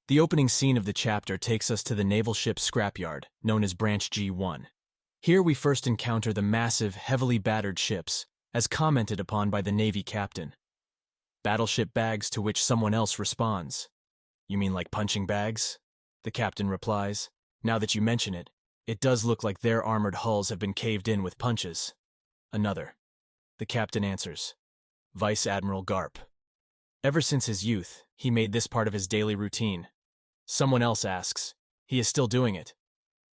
The opening scene of the chapter takes us to the naval ship scrapyard, known as Branch G1. Here we first encounter the massive, heavily battered ships, as commented upon by the Navy captain. Battleship bags, to which someone else responds. You mean like punching bags? The captain replies. Now that you mention it, it does look like their armored hulls have been caved in with punches. Another. The captain answers. Vice Admiral Garp. Ever since his youth, he made this part of his daily routine. Someone else asks. He is still doing it.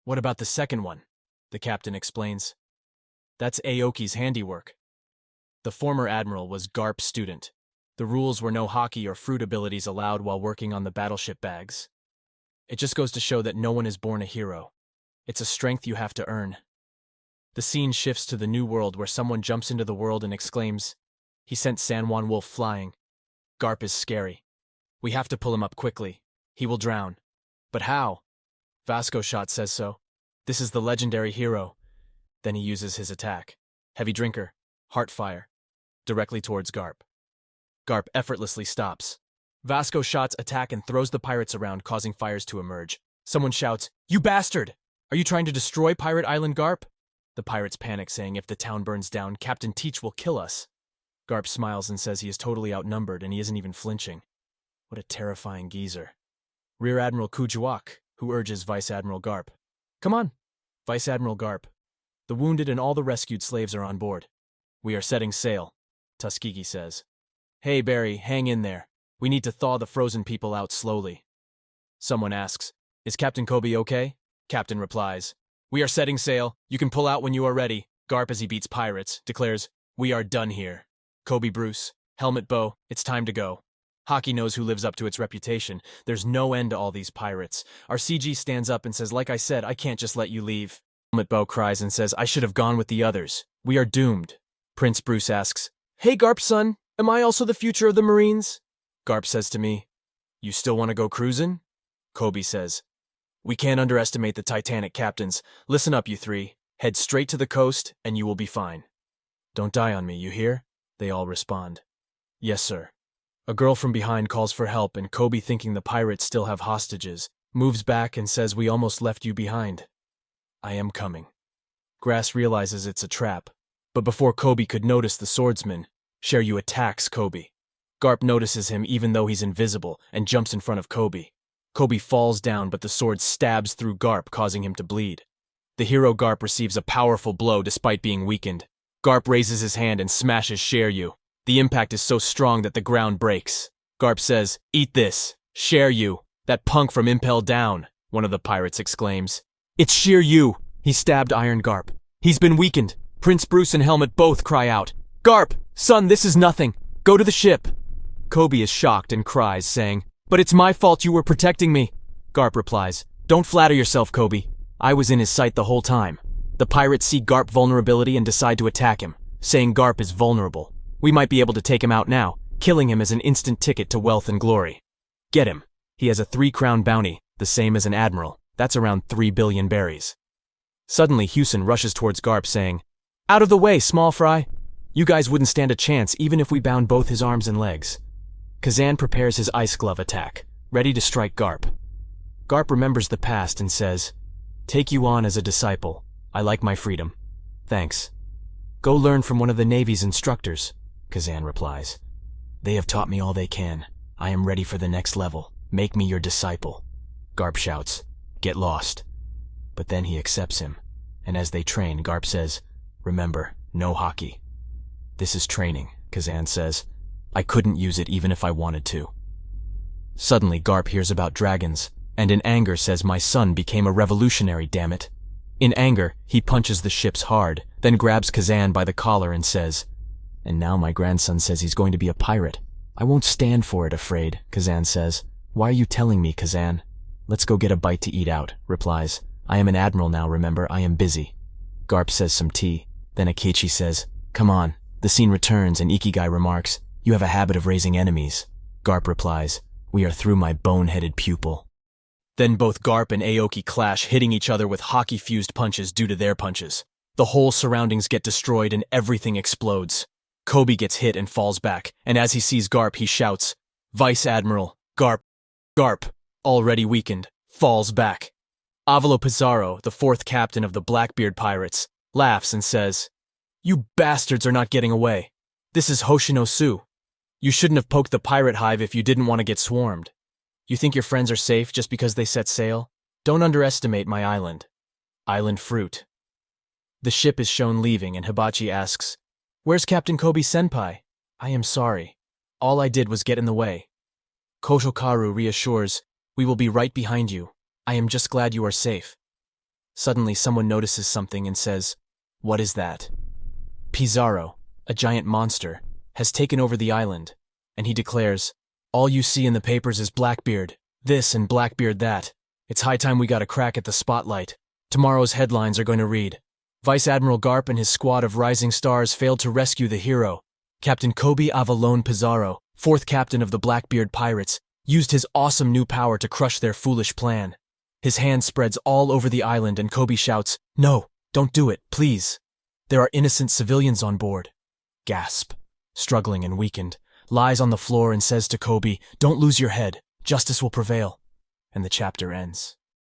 What about the second one? The captain explains. That's Aoki's handiwork. The former admiral was Garp's student. The rules were no hockey or fruit abilities allowed while working on the battleship bags. It just goes to show that no one is born a hero. It's a strength you have to earn. The scene shifts to the new world where someone jumps into the world and exclaims, he sent San Juan Wolf flying. Garp is scary. We have to pull him up quickly. He will drown. But how? Vasco Shot says so. This is the legendary hero. Then he uses his attack. Heavy drinker. Heartfire. Directly towards Garp. Garp effortlessly stops. Vasco Shot's attack and throws the pirates around, causing fires to emerge. Someone shouts, You bastard! Are you trying to destroy Pirate Island, Garp? The pirates panic, saying if the town burns down, Captain Teach will kill us. Garp smiles and says he is totally outnumbered and he isn't even flinching. What a terrifying geezer. Rear Admiral Kujuak, who urges Vice Admiral Garp. Come on, Vice Admiral Garp. The wounded and all the rescued slaves are on board. We are setting sail, Tuskegee says. Hey, Barry, hang in there. We need to thaw the frozen people out slowly. Someone asks, Is Captain Kobe okay? Captain replies, We are setting sail. You can pull out when you are ready. Garp, as he beats pirates, declares, We are done here. Kobe Bruce, Helmet Bow, it's time to go. Hockey knows who lives up to its reputation. There's no end to all these pirates. Our CG stands up and says, Like I said, I can't just let you leave. Helmet Bow cries and says, I should have gone with the others. We are doomed. Prince Bruce asks, Hey, Garp, son, am I also the future of the Marines? Garp says to me, You still want to go cruising? Kobe says, We can't underestimate the Titanic captains. Listen up, you three. Head straight to the coast, and you will be fine. Don't die on me, you hear? They all respond. Yes, sir. A girl from behind calls for help, and Kobe, thinking the pirates still have hostages, moves back and says, We almost left you behind. I am coming. Grass realizes it's a trap, but before Kobe could notice the swordsman, Sheryu attacks Kobe. Garp notices him even though he's invisible and jumps in front of Kobe. Kobe falls down, but the sword stabs through Garp, causing him to bleed. The hero Garp receives a powerful blow despite being weakened. Garp raises his hand and smashes Sheryu. The impact is so strong that the ground breaks. Garp says, Eat this, Sheryu, that punk from Impel Down, one of the pirates exclaims. It's Sheryu! He stabbed Iron Garp. He's been weakened. Prince Bruce and Helmet both cry out. Garp, son, this is nothing. Go to the ship. Kobe is shocked and cries, saying, But it's my fault you were protecting me. Garp replies, Don't flatter yourself, Kobe. I was in his sight the whole time. The pirates see Garp vulnerability and decide to attack him, saying Garp is vulnerable. We might be able to take him out now. Killing him is an instant ticket to wealth and glory. Get him. He has a 3-crown bounty, the same as an admiral. That's around 3 billion berries. Suddenly, Hewson rushes towards Garp, saying, Out of the way, small fry. You guys wouldn't stand a chance even if we bound both his arms and legs. Kazan prepares his ice glove attack, ready to strike Garp. Garp remembers the past and says, Take you on as a disciple. I like my freedom. Thanks. Go learn from one of the Navy's instructors, Kazan replies. They have taught me all they can. I am ready for the next level. Make me your disciple. Garp shouts, Get lost. But then he accepts him, and as they train, Garp says, Remember, no hockey. This is training, Kazan says. I couldn't use it even if I wanted to. Suddenly, Garp hears about dragons, and in anger says, My son became a revolutionary, damn it. In anger, he punches the ships hard, then grabs Kazan by the collar and says, And now my grandson says he's going to be a pirate. I won't stand for it, afraid, Kazan says. Why are you telling me, Kazan? Let's go get a bite to eat out, replies. I am an admiral now, remember, I am busy. Garp says some tea. Then Akechi says, Come on. The scene returns and Ikigai remarks, You have a habit of raising enemies. Garp replies, We are through my bone-headed pupil. Then both Garp and Aoki clash, hitting each other with hockey-fused punches due to their punches. The whole surroundings get destroyed and everything explodes. Kobe gets hit and falls back, and as he sees Garp, he shouts, Vice Admiral, Garp, Garp. already weakened, falls back. Avalo Pizarro, the fourth captain of the Blackbeard pirates, laughs and says, "You bastards are not getting away. This is Hoshino-su. You shouldn't have poked the pirate hive if you didn't want to get swarmed. You think your friends are safe just because they set sail? Don't underestimate my island. Island fruit." The ship is shown leaving and Hibachi asks, "Where's Captain Kobe-senpai?" "I am sorry. All I did was get in the way." Koshokaru reassures, "We will be right behind you. I am just glad you are safe." Suddenly someone notices something and says, "What is that?" Pizarro, a giant monster, has taken over the island, and he declares, "All you see in the papers is Blackbeard, this and Blackbeard that. It's high time we got a crack at the spotlight. Tomorrow's headlines are going to read, Vice Admiral Garp and his squad of rising stars failed to rescue the hero. Captain Kobe Avalon Pizarro, fourth captain of the Blackbeard pirates, used his awesome new power to crush their foolish plan. His hand spreads all over the island and Kobe shouts, 'No, don't do it, please. There are innocent civilians on board.' Gasp. Struggling and weakened, lies on the floor and says to Kobe, 'Don't lose your head. Justice will prevail.' And the chapter ends.